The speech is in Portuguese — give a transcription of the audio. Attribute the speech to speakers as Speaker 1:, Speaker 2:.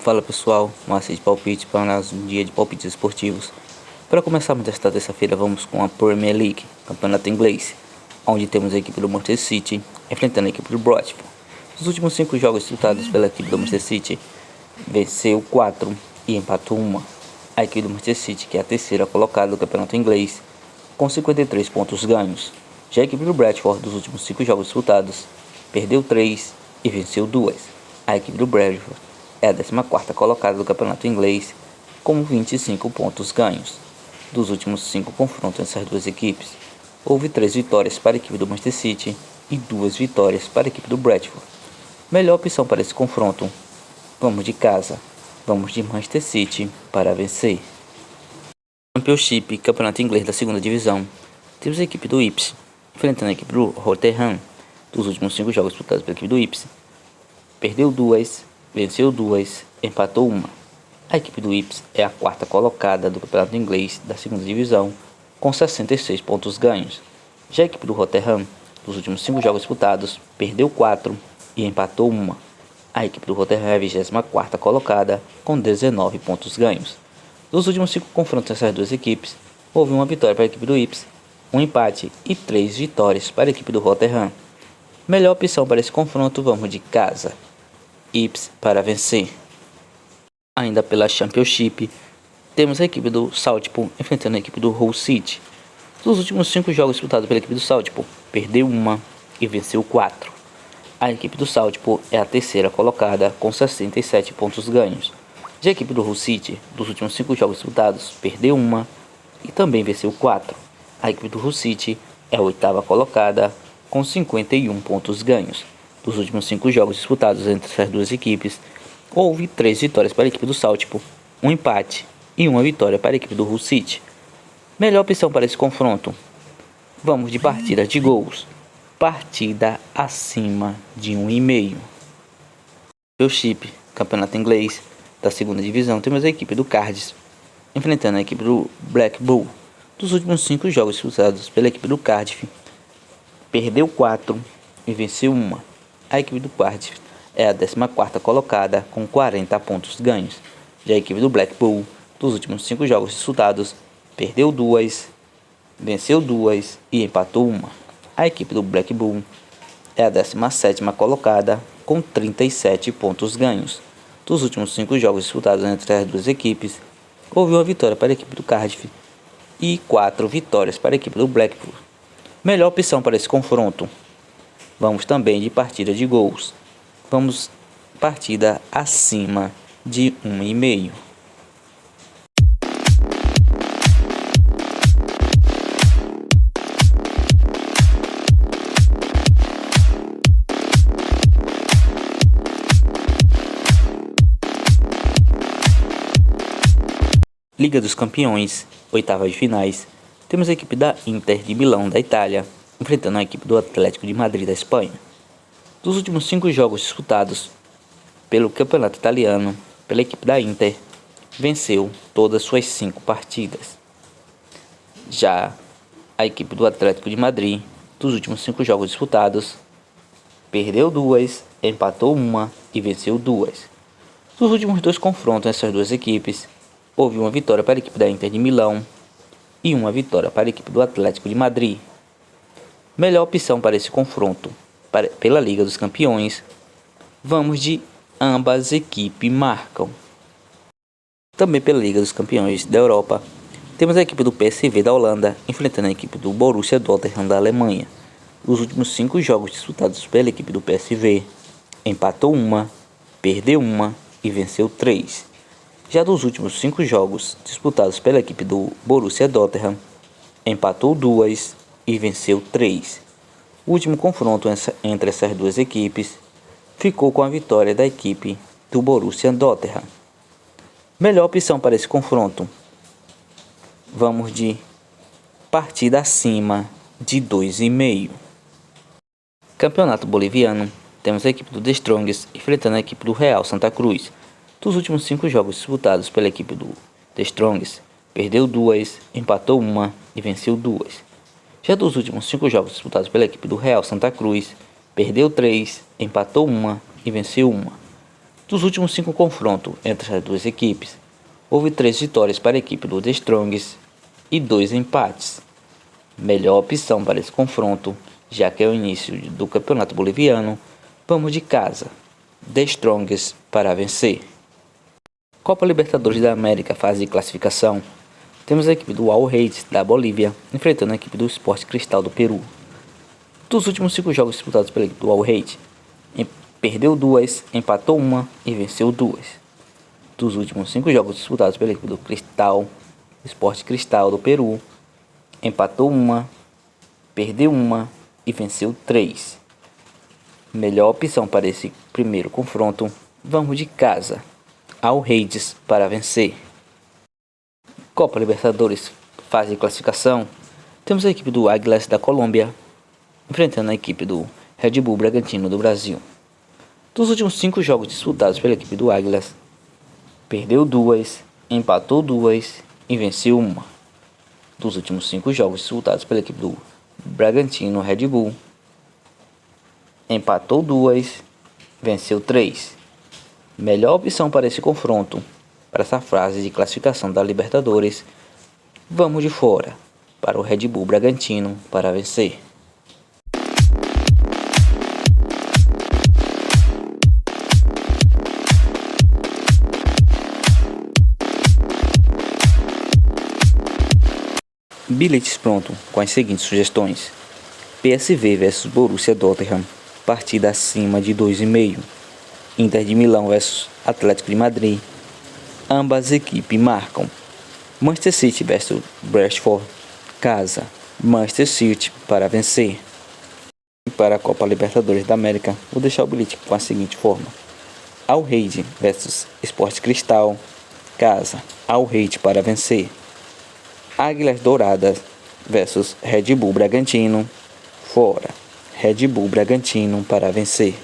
Speaker 1: Fala pessoal, Márcio de Palpite para mais um dia de palpites esportivos. Para começarmos esta terça-feira, vamos com a Premier League, campeonato inglês, onde temos a equipe do Manchester City enfrentando a equipe do Brentford. Nos últimos 5 jogos disputados pela equipe do Manchester City, venceu 4 e empatou 1. A equipe do Manchester City, que é a terceira colocada do campeonato inglês, com 53 pontos ganhos. Já a equipe do Brentford, dos últimos 5 jogos disputados, perdeu 3 e venceu 2. A equipe do Brentford é a 14ª colocada do campeonato inglês, com 25 pontos ganhos. Dos últimos 5 confrontos entre as duas equipes, houve 3 vitórias para a equipe do Manchester City e 2 vitórias para a equipe do Brentford. Melhor opção para esse confronto: vamos de casa, vamos de Manchester City para vencer. Championship, campeonato inglês da segunda divisão, temos a equipe do Ipswich enfrentando a equipe do Rotherham. Dos últimos 5 jogos disputados pela equipe do Ipswich, perdeu 2, venceu 2, empatou 1. A equipe do Ipswich é a 4ª colocada do campeonato inglês da segunda divisão, com 66 pontos ganhos. Já a equipe do Rotherham, dos últimos 5 jogos disputados, perdeu 4 e empatou 1. A equipe do Rotherham é a 24ª colocada, com 19 pontos ganhos. Dos últimos 5 confrontos entre essas duas equipes, houve uma vitória para a equipe do Ipswich, um empate e 3 vitórias para a equipe do Rotherham. Melhor opção para esse confronto: vamos de casa, Ipswich para vencer. Ainda pela Championship, temos a equipe do Southampton enfrentando a equipe do Hull City. Dos últimos 5 jogos disputados pela equipe do Southampton, perdeu 1 e venceu 4. A equipe do Southampton é a terceira colocada, com 67 pontos ganhos. Já a equipe do Hull City, dos últimos 5 jogos disputados, perdeu 1 e também venceu 4. A equipe do Hull City é a 8ª colocada, com 51 pontos ganhos. Dos últimos 5 jogos disputados entre essas duas equipes, houve 3 vitórias para a equipe do Southampton, um empate e uma vitória para a equipe do Hull City. Melhor opção para esse confronto: vamos de partida de gols, partida acima de 1,5. Championship, campeonato inglês da segunda divisão, temos a equipe do Cardiff enfrentando a equipe do Blackpool. Dos últimos 5 jogos disputados pela equipe do Cardiff, perdeu 4 e venceu 1. A equipe do Cardiff é a 14ª colocada, com 40 pontos ganhos. Já a equipe do Blackpool, dos últimos 5 jogos disputados, perdeu 2, venceu 2 e empatou 1. A equipe do Blackpool é a 17ª colocada, com 37 pontos ganhos. Dos últimos 5 jogos disputados entre as duas equipes, houve uma vitória para a equipe do Cardiff e 4 vitórias para a equipe do Blackpool. Melhor opção para esse confronto: vamos também de partida de gols, vamos partida acima de 1,5. Liga dos Campeões, oitavas de finais, temos a equipe da Inter de Milão da Itália enfrentando a equipe do Atlético de Madrid da Espanha. Dos últimos 5 jogos disputados pelo campeonato italiano, pela equipe da Inter, venceu todas suas 5 partidas. Já a equipe do Atlético de Madrid, dos últimos 5 jogos disputados, perdeu 2, empatou 1 e venceu 2. Dos últimos 2 confrontos entre essas duas equipes, houve uma vitória para a equipe da Inter de Milão e uma vitória para a equipe do Atlético de Madrid. Melhor opção para esse confronto: pela Liga dos Campeões, vamos de ambas equipes marcam. Também pela Liga dos Campeões da Europa, temos a equipe do PSV da Holanda enfrentando a equipe do Borussia Dortmund da Alemanha. Os últimos 5 jogos disputados pela equipe do PSV, empatou 1, perdeu 1 e venceu 3. Já dos últimos 5 jogos disputados pela equipe do Borussia Dortmund, empatou 2 e venceu 3. O último confronto entre essas duas equipes ficou com a vitória da equipe do Borussia Dortmund. Melhor opção para esse confronto: vamos de partida acima de 2,5. Campeonato Boliviano, temos a equipe do The Strongest enfrentando a equipe do Real Santa Cruz. Dos últimos 5 jogos disputados pela equipe do The Strongest, perdeu 2, empatou 1 e venceu 2. Já dos últimos 5 jogos disputados pela equipe do Real Santa Cruz, perdeu 3, empatou 1 e venceu 1. Dos últimos 5 confrontos entre as duas equipes, houve 3 vitórias para a equipe do The Strongest e 2 empates. Melhor opção para esse confronto, já que é o início do Campeonato Boliviano, vamos de casa, The Strongest para vencer. Copa Libertadores da América, fase de classificação, temos a equipe do All Reis da Bolívia enfrentando a equipe do Sport Cristal do Peru. Dos últimos 5 jogos disputados pela equipe do All Reis, perdeu 2, empatou 1 e venceu 2. Dos últimos 5 jogos disputados pela equipe do Sport Cristal do Peru, empatou 1, perdeu 1 e venceu 3. Melhor opção para esse primeiro confronto, vamos de casa, All Reis para vencer. Copa Libertadores, fase de classificação, temos a equipe do Águilas da Colômbia enfrentando a equipe do Red Bull Bragantino do Brasil. Dos últimos 5 jogos disputados pela equipe do Águilas, perdeu 2, empatou 2 e venceu 1. Dos últimos 5 jogos disputados pela equipe do Bragantino Red Bull, empatou 2, venceu 3. Melhor opção para esse confronto, para essa fase de classificação da Libertadores, vamos de fora, para o Red Bull Bragantino para vencer. Bilhetes pronto com as seguintes sugestões: PSV vs Borussia Dortmund, partida acima de 2,5. Inter de Milão vs Atlético de Madrid, ambas equipes marcam. Manchester City vs Brentford, casa, Manchester City para vencer. E para a Copa Libertadores da América, vou deixar o bilhete com a seguinte forma: All Reis vs Sport Cristal, casa, All Reis para vencer. Águilas Douradas vs Red Bull Bragantino, fora, Red Bull Bragantino para vencer.